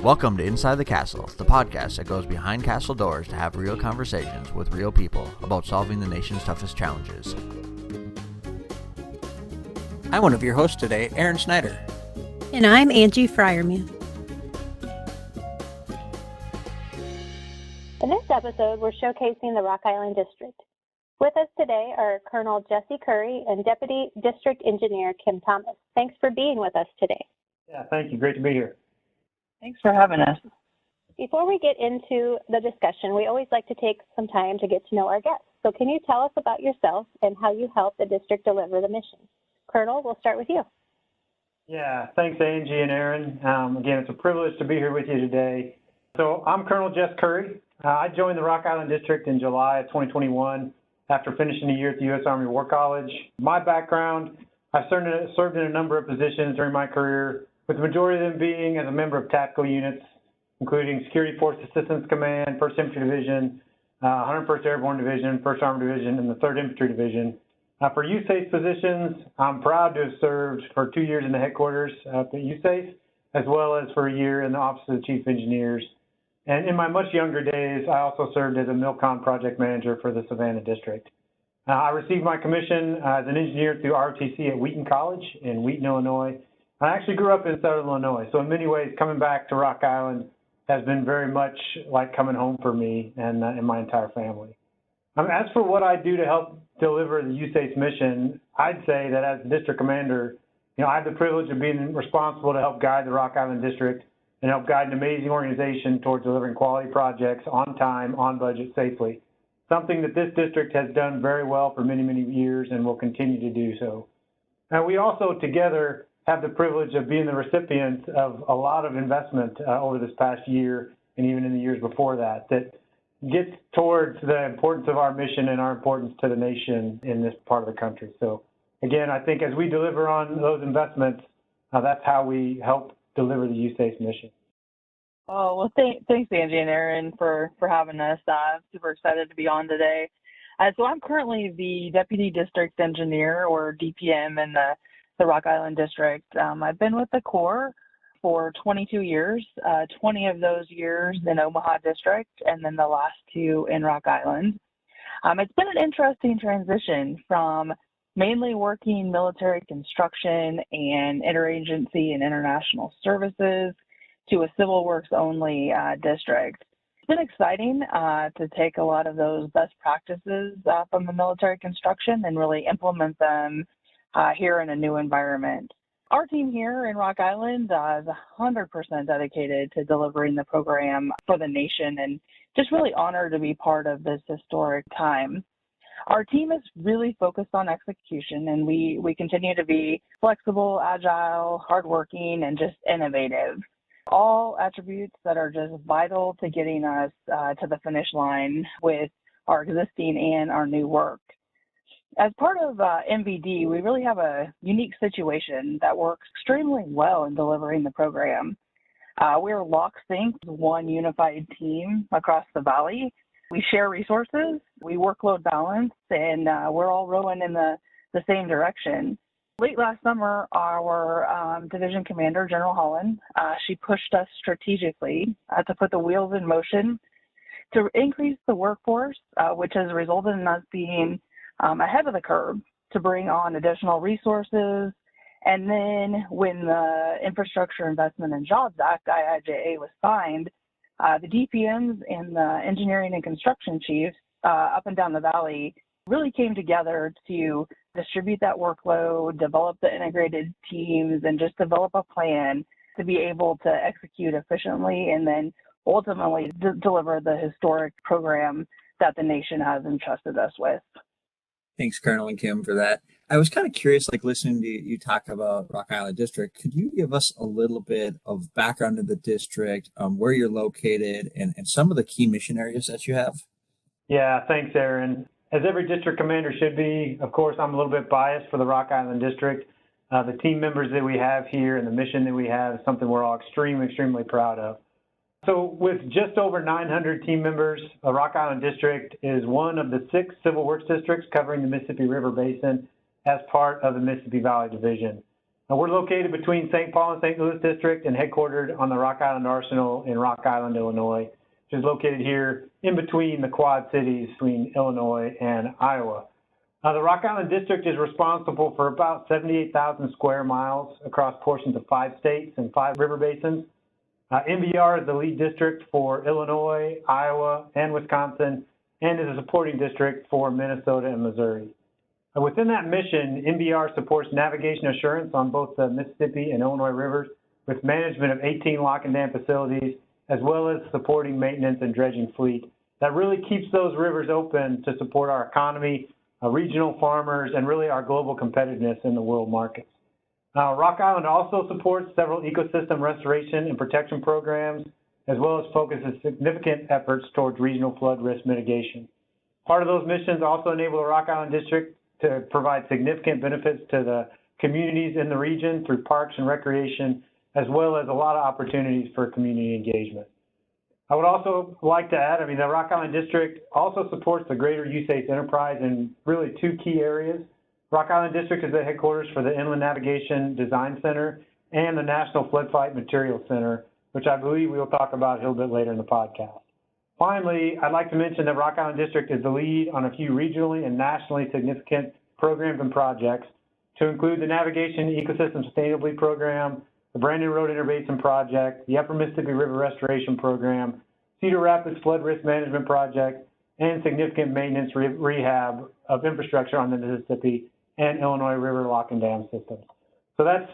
Welcome to Inside the Castle, the podcast that goes behind castle doors to have real conversations with real people about solving the nation's toughest challenges. I'm one of your hosts today, Aaron Snyder. And I'm Angie Fryermuth. In this episode, we're showcasing the Rock Island District. With us today are Colonel Jesse Curry and Deputy District Engineer Kim Thomas. Thanks for being with us today. Yeah, thank you. Great to be here. Thanks for having us. Before we get into the discussion, we always like to take some time to get to know our guests. So can you tell us about yourself and how you help the district deliver the mission? Colonel, we'll start with you. Yeah, thanks, Angie and Aaron. Again, it's a privilege to be here with you today. So I'm Colonel Jess Curry. I joined the Rock Island District in July of 2021 after finishing a year at the U.S. Army War College. My background, I've served in a number of positions during my career, with the majority of them being as a member of tactical units, including Security Force Assistance Command, 1st Infantry Division, 101st Airborne Division, 1st Armored Division, and the 3rd Infantry Division. For USAFE positions, I'm proud to have served for 2 years in the headquarters at the USAFE, as well as for a year in the Office of the Chief Engineers. And in my much younger days, I also served as a MILCON project manager for the Savannah District. I received my commission as an engineer through ROTC at Wheaton College in Wheaton, Illinois. I actually grew up in Southern Illinois, so in many ways, coming back to Rock Island has been very much like coming home for me and my entire family. As for what I do to help deliver the USAFE mission, I'd say that as the district commander, I have the privilege of being responsible to help guide the Rock Island District and help guide an amazing organization towards delivering quality projects on time, on budget, safely. Something that this district has done very well for many, many years and will continue to do so. And we also together have the privilege of being the recipients of a lot of investment over this past year and even in the years before that gets towards the importance of our mission and our importance to the nation in this part of the country. So again, I think as we deliver on those investments, that's how we help deliver the USAFE mission. Oh, well, thanks, Angie and Aaron, for having us. Super excited to be on today. So I'm currently the Deputy District Engineer, or DPM, in the Rock Island District. I've been with the Corps for 22 years, 20 of those years in Omaha District, and then the last 2 in Rock Island. It's been an interesting transition from mainly working military construction and interagency and international services to a civil works only district. It's been exciting to take a lot of those best practices from the military construction and really implement them here in a new environment. Our team here in Rock Island is 100% dedicated to delivering the program for the nation and just really honored to be part of this historic time. Our team is really focused on execution, and we continue to be flexible, agile, hardworking, and just innovative. All attributes that are just vital to getting us to the finish line with our existing and our new work. As part of MVD, we really have a unique situation that works extremely well in delivering the program. We're lock-sync, one unified team across the valley. We share resources, we workload balance, and we're all rowing in the same direction. Late last summer, our division commander, General Holland, she pushed us strategically to put the wheels in motion to increase the workforce, which has resulted in us being ahead of the curve to bring on additional resources. And then when the Infrastructure Investment and Jobs Act, IIJA, was signed, the DPMs and the engineering and construction chiefs up and down the valley really came together to distribute that workload, develop the integrated teams, and just develop a plan to be able to execute efficiently and then ultimately deliver the historic program that the nation has entrusted us with. Thanks, Colonel and Kim, for that. I was kind of curious, listening to you talk about Rock Island District. Could you give us a little bit of background of the district, where you're located, and some of the key mission areas that you have? Yeah, thanks, Aaron. As every district commander should be, of course, I'm a little bit biased for the Rock Island District. The team members that we have here and the mission that we have is something we're all extremely proud of. So with just over 900 team members, the Rock Island District is one of the 6 civil works districts covering the Mississippi River Basin as part of the Mississippi Valley Division. Now, we're located between St. Paul and St. Louis District and headquartered on the Rock Island Arsenal in Rock Island, Illinois, which is located here in between the Quad Cities between Illinois and Iowa. The Rock Island District is responsible for about 78,000 square miles across portions of 5 states and 5 river basins. MVR is the lead district for Illinois, Iowa, and Wisconsin, and is a supporting district for Minnesota and Missouri. Within that mission, MVR supports navigation assurance on both the Mississippi and Illinois rivers with management of 18 lock and dam facilities, as well as supporting maintenance and dredging fleet. That really keeps those rivers open to support our economy, regional farmers, and really our global competitiveness in the world markets. Rock Island also supports several ecosystem restoration and protection programs, as well as focuses significant efforts towards regional flood risk mitigation. Part of those missions also enable the Rock Island District to provide significant benefits to the communities in the region through parks and recreation, as well as a lot of opportunities for community engagement. I would also like to add, the Rock Island District also supports the greater USACE enterprise in really 2 key areas. Rock Island District is the headquarters for the Inland Navigation Design Center and the National Floodfight Materials Center, which I believe we will talk about a little bit later in the podcast. Finally, I'd like to mention that Rock Island District is the lead on a few regionally and nationally significant programs and projects, to include the Navigation Ecosystem Sustainability Program, the Brandon Road Interbasin Project, the Upper Mississippi River Restoration Program, Cedar Rapids Flood Risk Management Project, and significant maintenance rehab of infrastructure on the Mississippi and Illinois River lock and dam systems. So that's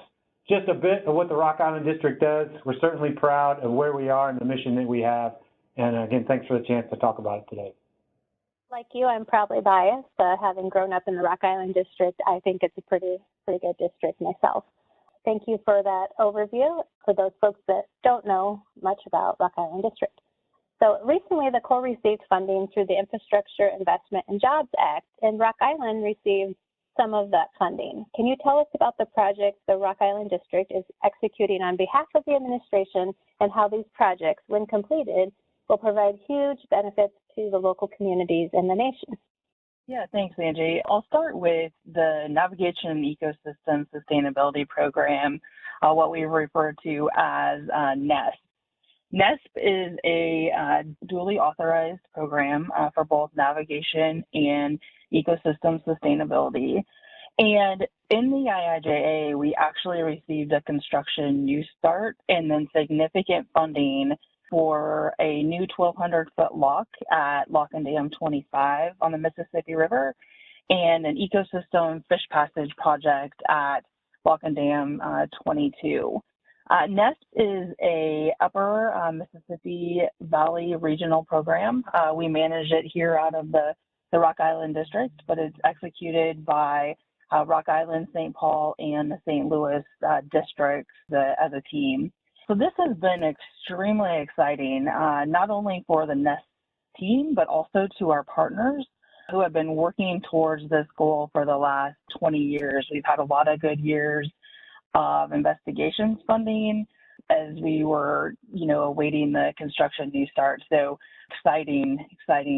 just a bit of what the Rock Island District does. We're certainly proud of where we are and the mission that we have. And again, thanks for the chance to talk about it today. Like you, I'm probably biased. Having grown up in the Rock Island District, I think it's a pretty good district myself. Thank you for that overview for those folks that don't know much about Rock Island District. So recently, the Corps received funding through the Infrastructure Investment and Jobs Act, and Rock Island received some of that funding. Can you tell us about the projects the Rock Island District is executing on behalf of the administration, and how these projects, when completed, will provide huge benefits to the local communities and the nation? Yeah, thanks, Angie. I'll start with the Navigation Ecosystem Sustainability Program, what we refer to as NESP. NESP is a duly authorized program for both navigation and ecosystem sustainability. And in the IIJA, we actually received a construction new start and then significant funding for a new 1,200-foot lock at Lock and Dam 25 on the Mississippi River, and an ecosystem fish passage project at Lock and Dam 22. NESP is a upper Mississippi Valley regional program. We manage it here out of the Rock Island District, but it's executed by Rock Island, St. Paul, and the St. Louis districts as a team. So this has been extremely exciting, not only for the NESP team, but also to our partners who have been working towards this goal for the last 20 years. We've had a lot of good years of investigations funding as we were, awaiting the construction new start. So exciting.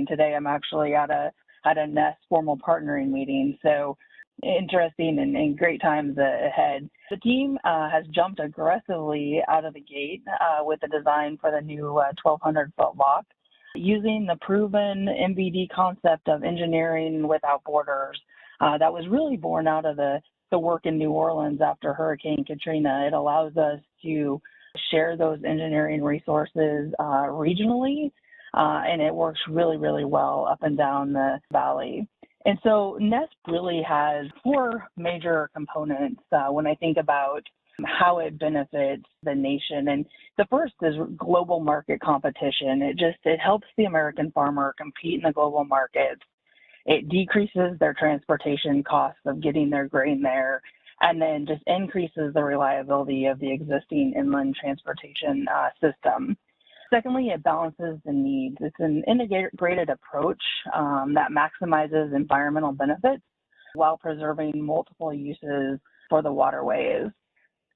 Today I'm actually at a NESP formal partnering meeting. So interesting and great times ahead. The team has jumped aggressively out of the gate with the design for the new 1,200-foot lock, using the proven MVD concept of engineering without borders. That was really born out of the work in New Orleans after Hurricane Katrina. It allows us to share those engineering resources regionally, and it works really, really well up and down the valley. And so NESP really has 4 major components when I think about how it benefits the nation. And the first is global market competition. It helps the American farmer compete in the global markets. It decreases their transportation costs of getting their grain there, and then just increases the reliability of the existing inland transportation system. Secondly, it balances the needs. It's an integrated approach that maximizes environmental benefits while preserving multiple uses for the waterways.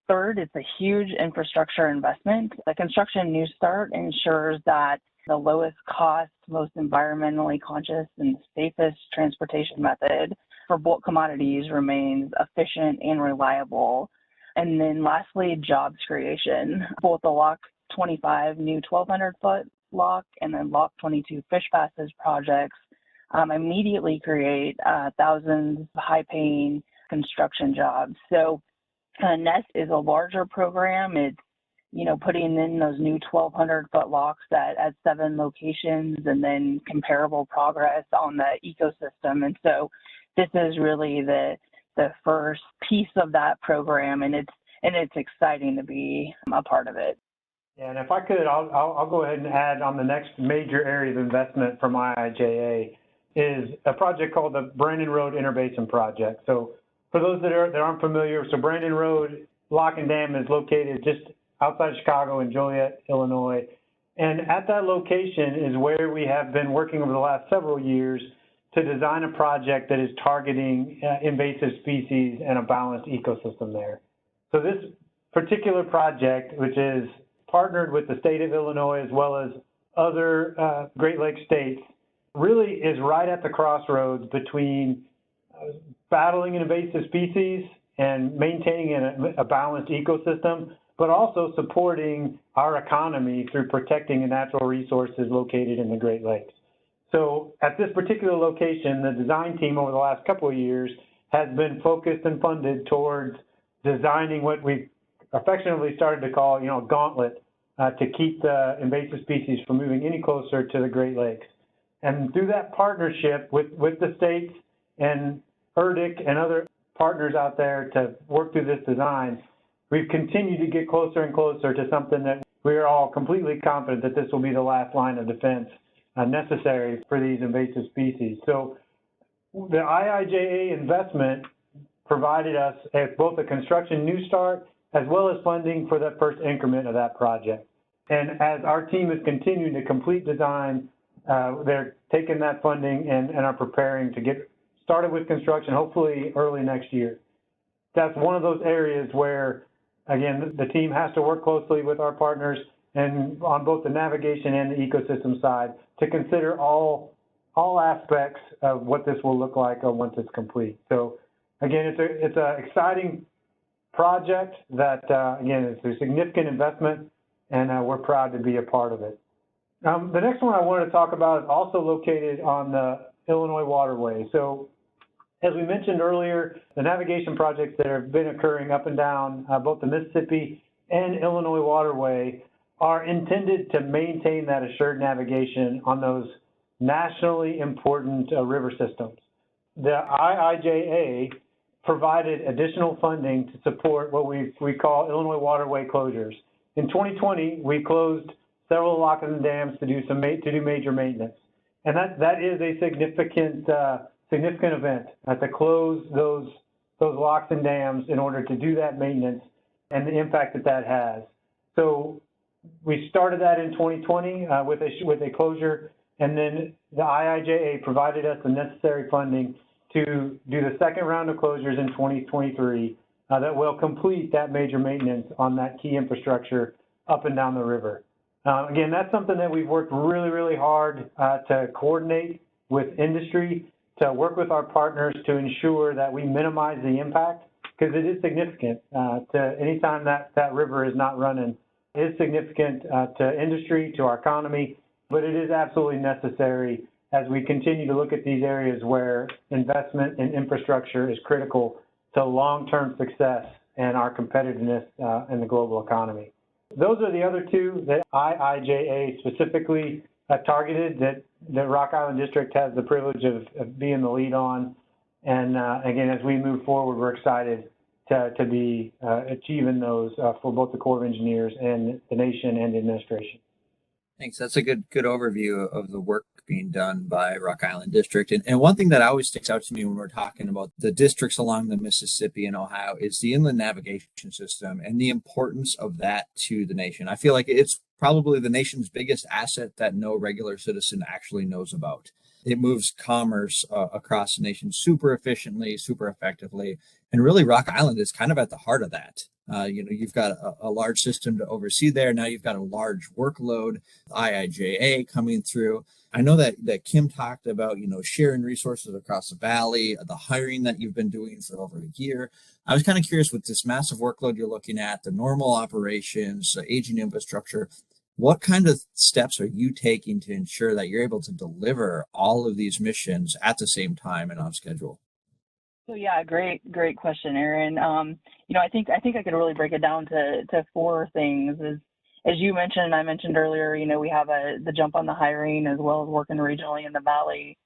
Third, it's a huge infrastructure investment. The construction new start ensures that the lowest cost, most environmentally conscious, and safest transportation method for bulk commodities remains efficient and reliable. And then lastly, jobs creation. Both the Lock 25 new 1,200-foot lock and then Lock 22 fish passes projects immediately create thousands of high-paying construction jobs. So NEST is a larger program. It's putting in those new 1,200-foot locks at 7 locations and then comparable progress on the ecosystem. And so this is really the first piece of that program, and it's exciting to be a part of it. Yeah, and if I could, I'll go ahead and add on the next major area of investment from IIJA is a project called the Brandon Road Interbasin Project. So for those that aren't familiar, so Brandon Road Lock and Dam is located just outside Chicago in Joliet, Illinois. And at that location is where we have been working over the last several years to design a project that is targeting invasive species and a balanced ecosystem there. So this particular project, which is partnered with the state of Illinois as well as other Great Lakes states, really is right at the crossroads between battling an invasive species and maintaining a balanced ecosystem, but also supporting our economy through protecting the natural resources located in the Great Lakes. So at this particular location, the design team over the last couple of years has been focused and funded towards designing what we affectionately started to call, a gauntlet to keep the invasive species from moving any closer to the Great Lakes. And through that partnership with the states and ERDC and other partners out there to work through this design, we've continued to get closer and closer to something that we are all completely confident that this will be the last line of defense necessary for these invasive species. So the IIJA investment provided us both a construction new start as well as funding for the first increment of that project. And as our team is continuing to complete design, they're taking that funding and are preparing to get started with construction, hopefully early next year. That's one of those areas where, again, the team has to work closely with our partners and on both the navigation and the ecosystem side to consider all aspects of what this will look like once it's complete. So again, it's an exciting project that, again, it's a significant investment, and we're proud to be a part of it. The next one I wanted to talk about is also located on the Illinois waterway. So as we mentioned earlier, the navigation projects that have been occurring up and down both the Mississippi and Illinois waterway are intended to maintain that assured navigation on those nationally important river systems. The IIJA provided additional funding to support what we call Illinois waterway closures. In 2020, we closed several locks and dams to do major maintenance, and that is a significant event to close those locks and dams in order to do that maintenance and the impact that has. So we started that in 2020 with a closure, and then the IIJA provided us the necessary funding to do the second round of closures in 2023 that will complete that major maintenance on that key infrastructure up and down the river. Again, that's something that we've worked really, really hard to coordinate with industry, to work with our partners to ensure that we minimize the impact, because it is significant to any time that river is not running. It is significant to industry, to our economy, but it is absolutely necessary as we continue to look at these areas where investment in infrastructure is critical to long-term success and our competitiveness in the global economy. Those are the other two that IIJA specifically targeted that the Rock Island District has the privilege of being the lead on. And again, as we move forward, we're excited to be achieving those for both the Corps of Engineers and the nation and the administration. Thanks. That's a good overview of the work being done by Rock Island District. And one thing that always sticks out to me when we're talking about the districts along the Mississippi and Ohio is the inland navigation system and the importance of that to the nation. I feel like it's probably the nation's biggest asset that no regular citizen actually knows about. it moves commerce across the nation super efficiently, super effectively. And really, Rock Island is kind of at the heart of that. You've got a large system to oversee there. Now you've got a large workload, IIJA coming through. I know that Kim talked about, sharing resources across the valley, the hiring that you've been doing for over a year. I was kind of curious, with this massive workload you're looking at, the normal operations, aging infrastructure, what kind of steps are you taking to ensure that you're able to deliver all of these missions at the same time and on schedule? So yeah, great question, Aaron. I think I could really break it down to four things. As you mentioned, I mentioned earlier, we have the jump on the hiring as well as working regionally in the Valley.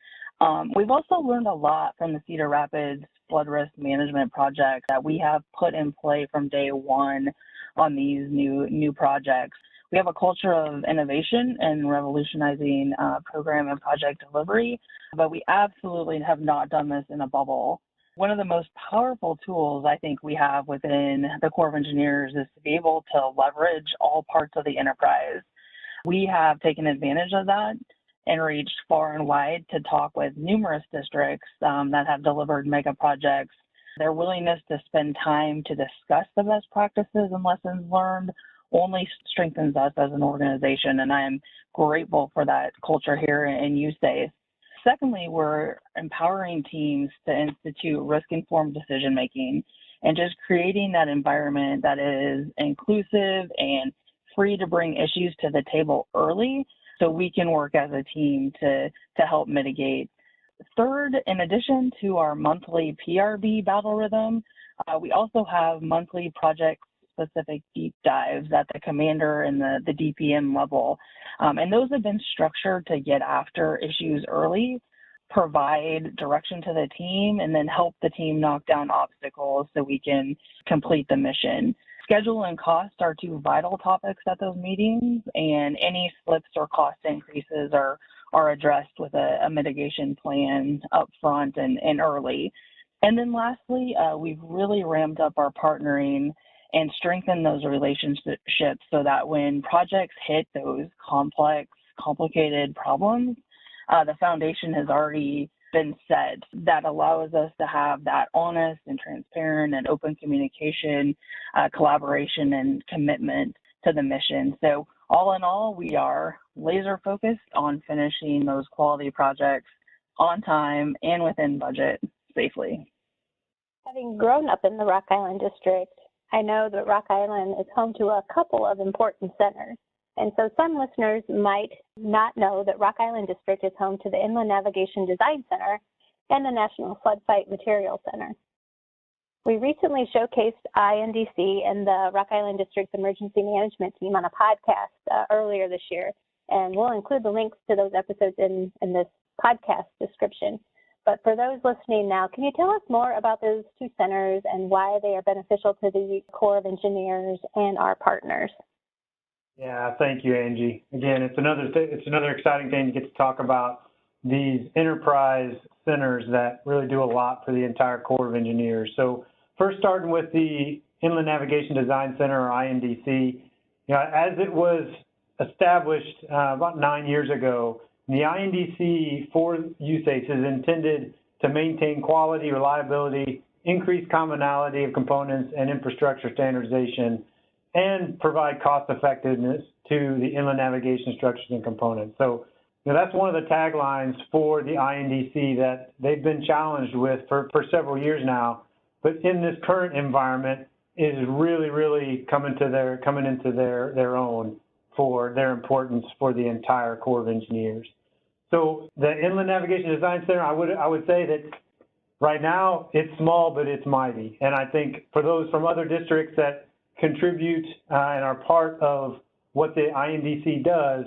We've also learned a lot from the Cedar Rapids flood risk management project that we have put in play from day one on these new projects. We have a culture of innovation and revolutionizing program and project delivery, but we absolutely have not done this in a bubble. One of the most powerful tools I think we have within the Corps of Engineers is to be able to leverage all parts of the enterprise. We have taken advantage of that and reached far and wide to talk with numerous districts that have delivered mega projects. Their willingness to spend time to discuss the best practices and lessons learned only strengthens us as an organization, and I am grateful for that culture here in USACE. Secondly, we're empowering teams to institute risk-informed decision-making and just creating that environment that is inclusive and free to bring issues to the table early so we can work as a team to help mitigate. Third, in addition to our monthly PRB battle rhythm, we also have monthly project-specific deep dives at the commander and the DPM level. And those have been structured to get after issues early, provide direction to the team, and then help the team knock down obstacles so we can complete the mission. Schedule and cost are two vital topics at those meetings, and any slips or cost increases are addressed with a mitigation plan up front and early. And then lastly, we've really ramped up our partnering and strengthened those relationships so that when projects hit those complex, complicated problems, the foundation has already been set. That allows us to have that honest and transparent and open communication, collaboration, and commitment to the mission. So all in all, we are laser focused on finishing those quality projects on time and within budget safely. Having grown up in the Rock Island District, I know that Rock Island is home to a couple of important centers. And so some listeners might not know that Rock Island District is home to the Inland Navigation Design Center and the National Flood Fight Materials Center. We recently showcased INDC and the Rock Island District's emergency management team on a podcast earlier this year, and we'll include the links to those episodes in this podcast description. But for those listening now, can you tell us more about those two centers and why they are beneficial to the Corps of Engineers and our partners? Yeah, thank you, Angie. Again, it's another exciting thing to get to talk about these enterprise centers that really do a lot for the entire Corps of Engineers. So first, starting with the Inland Navigation Design Center, or INDC, as it was established about 9 years ago, the INDC for USACE is intended to maintain quality, reliability, increase commonality of components and infrastructure standardization, and provide cost effectiveness to the inland navigation structures and components. So that's one of the taglines for the INDC that they've been challenged with for several years now. But in this current environment, is really coming into their own for their importance for the entire Corps of Engineers. So the Inland Navigation Design Center, I would say that right now it's small, but it's mighty. And I think for those from other districts that contribute and are part of what the INDC does,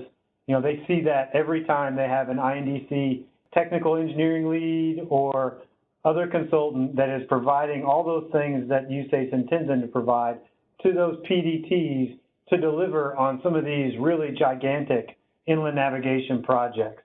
they see that every time they have an INDC technical engineering lead or other consultant that is providing all those things that USACE intends them to provide to those PDTs to deliver on some of these really gigantic inland navigation projects.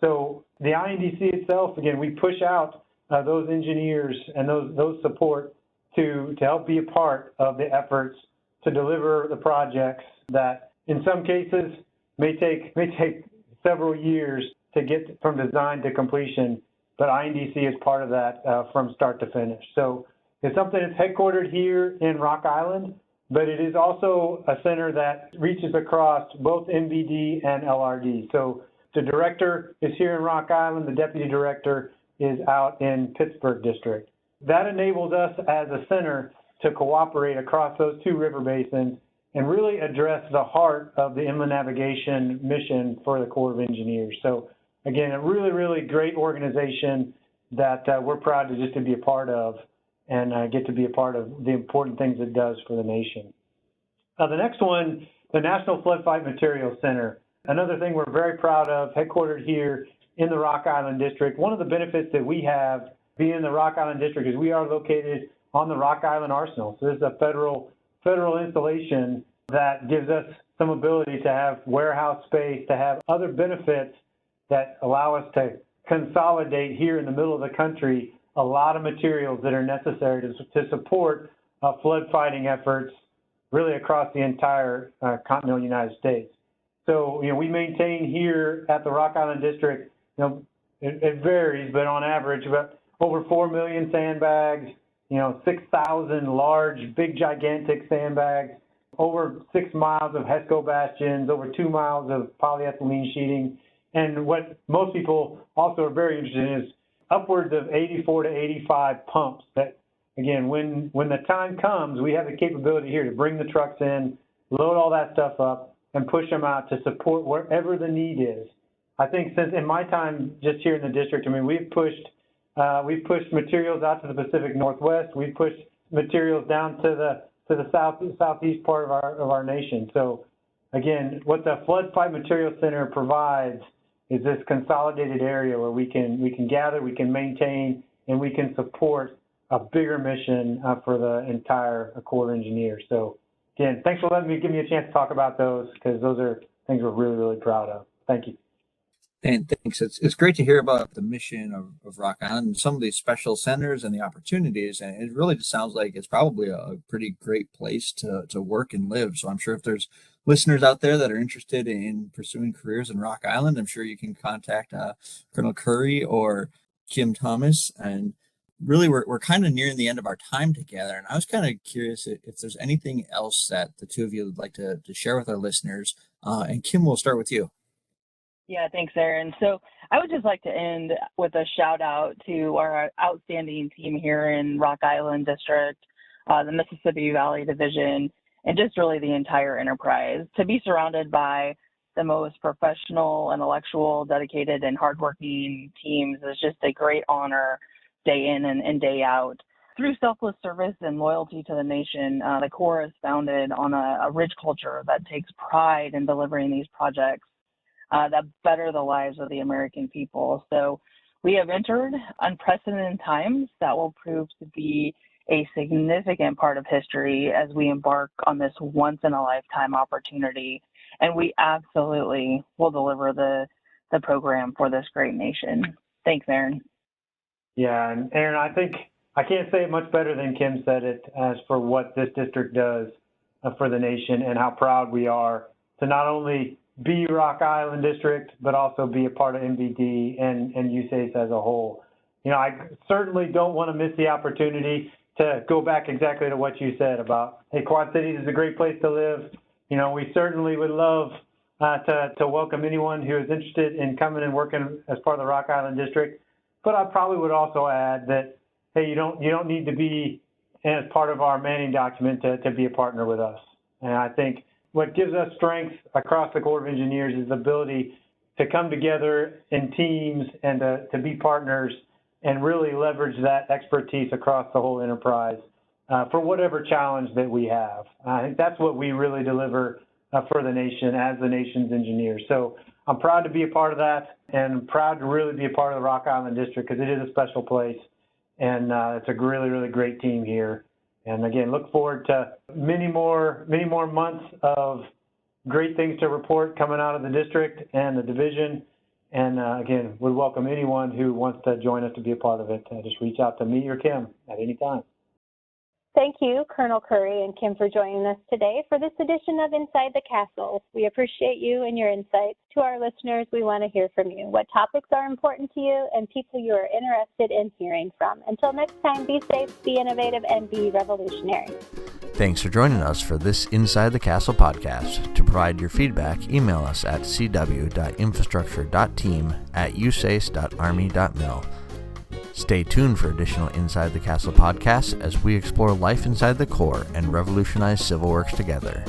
So the INDC itself, again, we push out those engineers and those support to help be a part of the efforts to deliver the projects that in some cases may take several years to get from design to completion, but INDC is part of that from start to finish. So it's something that's headquartered here in Rock Island, but it is also a center that reaches across both MVD and LRD. So the director is here in Rock Island, the deputy director is out in Pittsburgh District. That enables us as a center to cooperate across those two river basins and really address the heart of the inland navigation mission for the Corps of Engineers. So again, a really, really great organization that we're proud to just to be a part of and get to be a part of the important things it does for the nation. The next one, the National Flood Fight Materials Center. Another thing we're very proud of, headquartered here in the Rock Island District. One of the benefits that we have being in the Rock Island District is we are located on the Rock Island Arsenal. So this is a federal installation that gives us some ability to have warehouse space, to have other benefits that allow us to consolidate here in the middle of the country a lot of materials that are necessary to support flood fighting efforts really across the entire continental United States. So, we maintain here at the Rock Island District, it varies, but on average, about over 4 million sandbags, 6,000 large, big, gigantic sandbags, over 6 miles of HESCO bastions, over 2 miles of polyethylene sheeting. And what most people also are very interested in is upwards of 84 to 85 pumps that, again, when the time comes, we have the capability here to bring the trucks in, load all that stuff up, and push them out to support wherever the need is. I think since in my time just here in the district, we've pushed materials out to the Pacific Northwest. We've pushed materials down to the southeast part of our nation. So again, what the Flood Fight Materials Center provides is this consolidated area where we can gather, we can maintain, and we can support a bigger mission for the entire Corps of Engineers. So again, thanks for give me a chance to talk about those, because those are things we're really, really proud of. Thank you. And thanks. It's great to hear about the mission of Rock Island and some of these special centers and the opportunities. And it really just sounds like it's probably a pretty great place to work and live. So I'm sure if there's listeners out there that are interested in pursuing careers in Rock Island, I'm sure you can contact Colonel Curry or Kim Thomas. And really, we're kind of nearing the end of our time together. And I was kind of curious if there's anything else that the two of you would like to share with our listeners. And Kim, we'll start with you. Yeah, thanks, Aaron. So I would just like to end with a shout out to our outstanding team here in Rock Island District, the Mississippi Valley Division, and just really the entire enterprise. To be surrounded by the most professional, intellectual, dedicated, and hardworking teams is just a great honor day in and day out. Through selfless service and loyalty to the nation, the Corps is founded on a rich culture that takes pride in delivering these projects that better the lives of the American people. So we have entered unprecedented times that will prove to be a significant part of history as we embark on this once-in-a-lifetime opportunity. And we absolutely will deliver the program for this great nation. Thanks, Aaron. Yeah, and Aaron, I think I can't say it much better than Kim said it as for what this district does for the nation and how proud we are to not only be Rock Island District, but also be a part of MVD and USACE as a whole. I certainly don't want to miss the opportunity to go back exactly to what you said about, hey, Quad Cities is a great place to live. We certainly would love to welcome anyone who is interested in coming and working as part of the Rock Island District. But I probably would also add that, hey, you don't need to be as part of our Manning document to be a partner with us. And I think what gives us strength across the Corps of Engineers is the ability to come together in teams and to be partners and really leverage that expertise across the whole enterprise for whatever challenge that we have. I think that's what we really deliver for the nation as the nation's engineers. So I'm proud to be a part of that and proud to really be a part of the Rock Island District because it is a special place and it's a really, really great team here. And again, look forward to many more months of great things to report coming out of the district and the division. And again, would welcome anyone who wants to join us to be a part of it. Just reach out to me or Kim at any time. Thank you, Colonel Curry and Kim, for joining us today for this edition of Inside the Castle. We appreciate you and your insights. To our listeners, we want to hear from you. What topics are important to you and people you are interested in hearing from? Until next time, be safe, be innovative, and be revolutionary. Thanks for joining us for this Inside the Castle podcast. To provide your feedback, email us at cw.infrastructure.team@usace.army.mil. Stay tuned for additional Inside the Castle podcasts as we explore life inside the Corps and revolutionize civil works together.